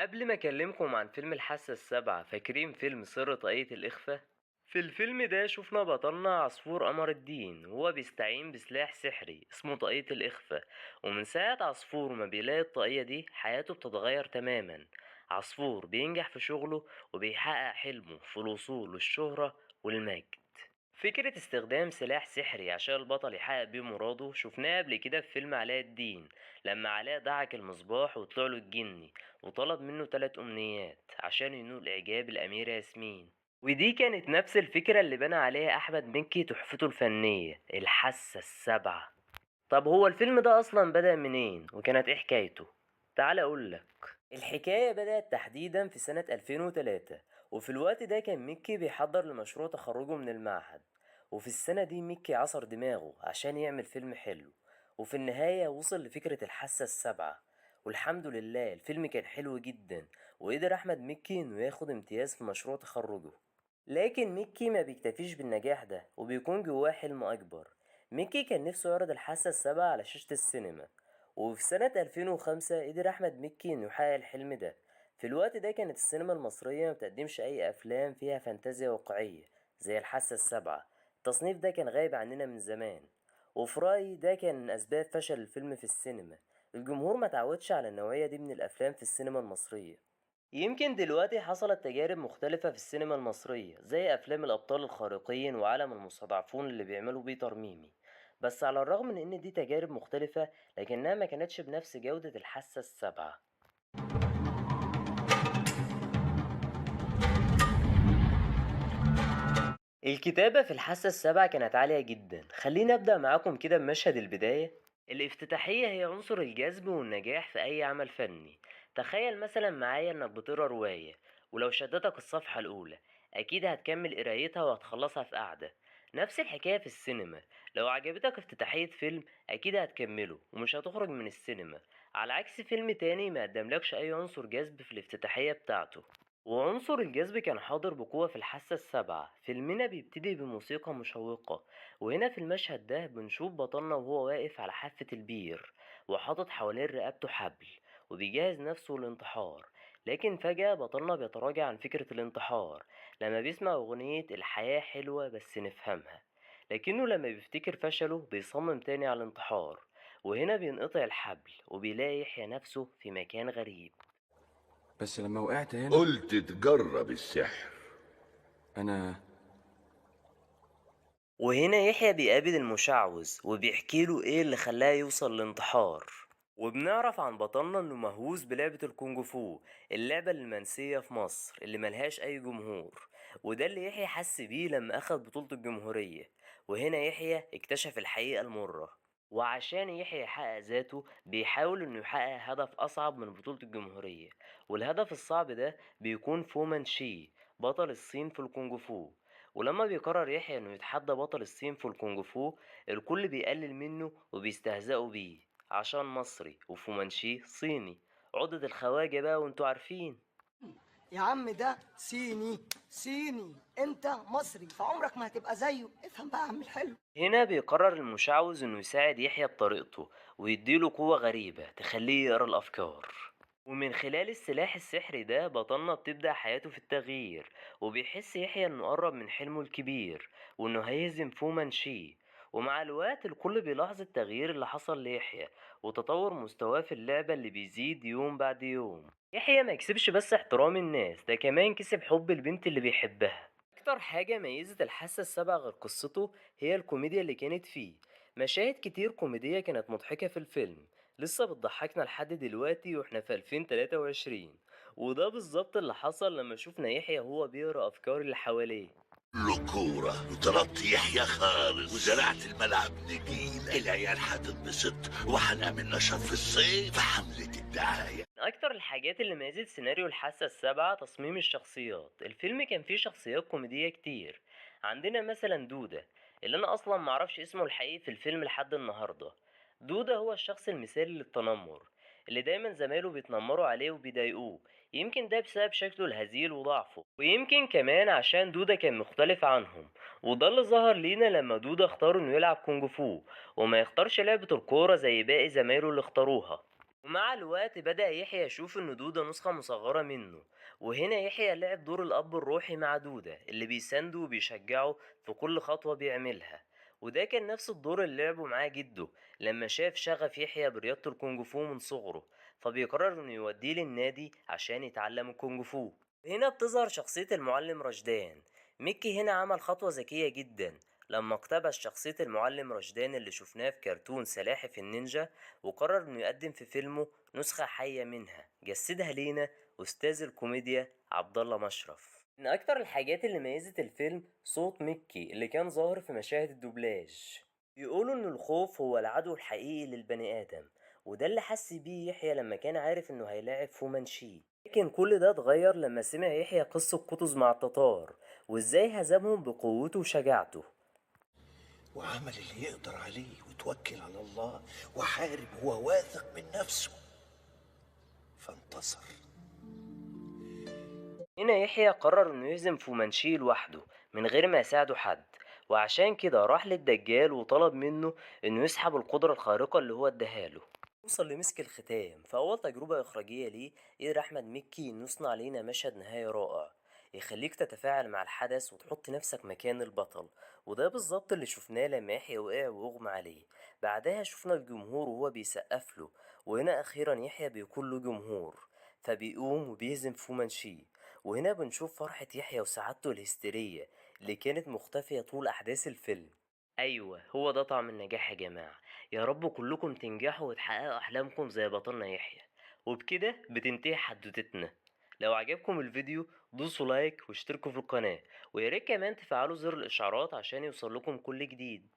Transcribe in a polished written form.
قبل ما اكلمكم عن فيلم الحاسة السابعة، فاكرين فيلم سر طاقية الإخفاء؟ في الفيلم ده شفنا بطلنا عصفور قمر الدين وهو بيستعين بسلاح سحري اسمه طاقية الإخفاء. ومن ساعة عصفور ما بيلاقي الطاقية دي حياته بتتغير تماما. عصفور بينجح في شغله وبيحقق حلمه في الوصول للشهرة والمجد. فكرة استخدام سلاح سحري عشان البطل يحقق بيه مراده شفناها قبل كده في فيلم علاء الدين، لما علاء دعك المصباح وطلع له الجني وطلب منه 3 أمنيات عشان ينول إعجاب الأميرة ياسمين. ودي كانت نفس الفكرة اللي بنى عليها أحمد مكي تحفته الفنية الحاسة السابعة. طب هو الفيلم ده أصلا بدأ منين وكانت إيه حكايته؟ تعال أقولك. الحكاية بدأت تحديدا في سنة 2003، وفي الوقت ده كان ميكي بيحضر لمشروع تخرجه من المعهد. وفي السنة دي ميكي عصر دماغه عشان يعمل فيلم حلو، وفي النهاية وصل لفكرة الحاسة السابعة. والحمد لله الفيلم كان حلو جدا، وقدر أحمد مكي إنه ياخد امتياز في مشروع تخرجه. لكن ميكي ما بيكتفيش بالنجاح ده وبيكون جواه حلم أكبر. ميكي كان نفسه يعرض الحاسة السابعة على شاشة السينما، وفي سنة 2005 قدر أحمد مكي إنه يحقق الحلم ده. في الوقت ده كانت السينما المصرية ما بتقدمش أي أفلام فيها فانتازيا واقعية زي الحاسة السابعة. التصنيف ده كان غايب عننا من زمان، وفي رأيي ده كان من أسباب فشل الفيلم في السينما. الجمهور ما تعودش على النوعية دي من الأفلام في السينما المصرية. يمكن دلوقتي حصلت تجارب مختلفة في السينما المصرية زي أفلام الأبطال الخارقين وعالم المستضعفون اللي بيعملوا بيه ترميمي. بس على الرغم من إن دي تجارب مختلفة لكنها ما كانتش بنفس جودة الحاسة السابعة. الكتابة في الحاسة السابعة كانت عالية جدا. خليني أبدأ معاكم كده بمشهد البداية. الافتتاحية هي عنصر الجذب والنجاح في أي عمل فني. تخيل مثلا معايا إنك بتقرا رواية، ولو شدتك الصفحة الأولى أكيد هتكمل قرايتها وهتخلصها في قعدة. نفس الحكاية في السينما، لو عجبتك افتتاحية فيلم أكيد هتكمله ومش هتخرج من السينما، على عكس فيلم تاني ما قدملكش أي عنصر جذب في الافتتاحية بتاعته. وعنصر الجذب كان حاضر بقوة في الحاسة السابعة. فيلمنا بيبتدي بموسيقى مشوقة، وهنا في المشهد ده بنشوف بطلنا وهو واقف على حافة البير وحاطط حوالين رقبته حبل وبيجهز نفسه للانتحار. لكن فجأة بطلنا بيتراجع عن فكرة الانتحار لما بيسمع أغنية الحياة حلوة بس نفهمها، لكنه لما بيفتكر فشله بيصمم تاني على الانتحار. وهنا بينقطع الحبل وبيلاقي يحيى نفسه في مكان غريب. بس لما وقعت هنا قلت تجرب السحر. انا وهنا يحيى بيقابل المشعوذ وبيحكيله ايه اللي خلاه يوصل للانتحار. وبنعرف عن بطلنا انه مهووس بلعبة الكونج فو، اللعبة المنسية في مصر اللي ملهاش اي جمهور. وده اللي يحيى حس بيه لما اخد بطولة الجمهورية. وهنا يحيى اكتشف الحقيقة المرة. وعشان يحيى يحقق ذاته بيحاول انه يحقق هدف اصعب من بطولة الجمهورية. والهدف الصعب ده بيكون فومان شي، بطل الصين في الكونج فو. ولما بيقرر يحيى انه يتحدى بطل الصين في الكونج فو، الكل بيقلل منه وبيستهزئوا بيه عشان مصري وفومانشي صيني. عقدة الخواجة بقى وانتوا عارفين. يا عم ده صيني صيني، انت مصري فعمرك ما هتبقى زيه. افهم بقى يا عم الحلو. هنا بيقرر المشعوذ انه يساعد يحيى بطريقته ويديله قوة غريبة تخليه يقرا الافكار. ومن خلال السلاح السحري ده بطلنا بتبدأ حياته في التغيير، وبيحس يحيى انه قرب من حلمه الكبير وانه هيهزم فومانشي. ومع الوقت الكل بيلاحظ التغيير اللي حصل ليحيى وتطور مستواه في اللعبة اللي بيزيد يوم بعد يوم. يحيى ما يكسبش بس احترام الناس، ده كمان كسب حب البنت اللي بيحبها. اكتر حاجة ميزت الحاسة السابعة غير قصته هي الكوميديا اللي كانت فيه. مشاهد كتير كوميدية كانت مضحكة في الفيلم، لسه بتضحكنا لحد دلوقتي واحنا في 2023. وده بالظبط اللي حصل لما شفنا يحيى هو بيقرا افكار اللي حواليه. له كورة وطردت يحيى خالص وزرعت الملعب نجيلة. العيال هتتبسط وهنعمل نشاط في الصيف في حملة الدعاية. من اكتر الحاجات اللي ميزت سيناريو الحاسة السابعة تصميم الشخصيات. الفيلم كان فيه شخصيات كوميدية كتير. عندنا مثلا دودة، اللي انا اصلا معرفش اسمه الحقيقي في الفيلم لحد النهاردة. دودة هو الشخص المثالي للتنمر، اللي دايما زمايله بيتنمروا عليه وبيضايقوه. يمكن ده بسبب شكله الهزيل وضعفه، ويمكن كمان عشان دودة كان مختلف عنهم. وده اللي ظهر لينا لما دودة اختار انه يلعب كونج فو وما يختارش لعبة الكورة زي باقي زمايله اللي اختاروها. ومع الوقت بدأ يحيى يشوف إن دودة نسخة مصغرة منه، وهنا يحيى لعب دور الأب الروحي مع دودة اللي بيسنده وبيشجعه في كل خطوة بيعملها. وده كان نفس الدور اللي لعبه معاه جده لما شاف شغف يحيى برياضة الكونج فو من صغره، فبيقرر إنه يوديه للنادي عشان يتعلم الكونج فو. هنا بتظهر شخصية المعلم رشدان. ميكي هنا عمل خطوة ذكية جدا لما اقتبس شخصية المعلم رشدان اللي شفناه في كرتون سلاحف النينجا، وقرر انه يقدم في فيلمه نسخة حية منها جسدها لينا أستاذ الكوميديا عبد الله مشرف. من أكتر الحاجات اللي ميزت الفيلم صوت ميكي اللي كان ظاهر في مشاهد الدوبلاج. بيقولوا إن الخوف هو العدو الحقيقي للبني آدم، وده اللي حس بيه يحيى لما كان عارف إنه هيلاعب فومانشي. لكن كل ده اتغير لما سمع يحيى قصة قطز مع التتار وإزاي هزمهم بقوته وشجاعته. وعمل اللي يقدر عليه وتوكل على الله وحارب هو واثق من نفسه، فانتصر. هنا يحيى قرر انه يهزم فومانشي لوحده من غير ما يساعده حد، وعشان كده راح للدجال وطلب منه انه يسحب القدرة الخارقة اللي هو اداهاله. وصل لمسك الختام في اول تجربة اخراجية ليه قدر احمد مكي انه يصنع لينا مشهد نهاية رائع يخليك تتفاعل مع الحدث وتحط نفسك مكان البطل. وده بالظبط اللي شفناه لما يحيى وقع واغمى عليه. بعدها شفنا الجمهور وهو بيسقف له، وهنا اخيرا يحيى بيكون له جمهور فبيقوم وبيهزم فومانشي. وهنا بنشوف فرحة يحيى وسعادته الهستيرية اللي كانت مختفية طول أحداث الفيلم. أيوة، هو ده طعم النجاح يا جماعة. يا رب كلكم تنجحوا وتحققوا أحلامكم زي بطلنا يحيى. وبكده بتنتهي حدوتتنا. لو عجبكم الفيديو دوسوا لايك واشتركوا في القناة، وياريت كمان تفعلوا زر الإشعارات عشان يوصل لكم كل جديد.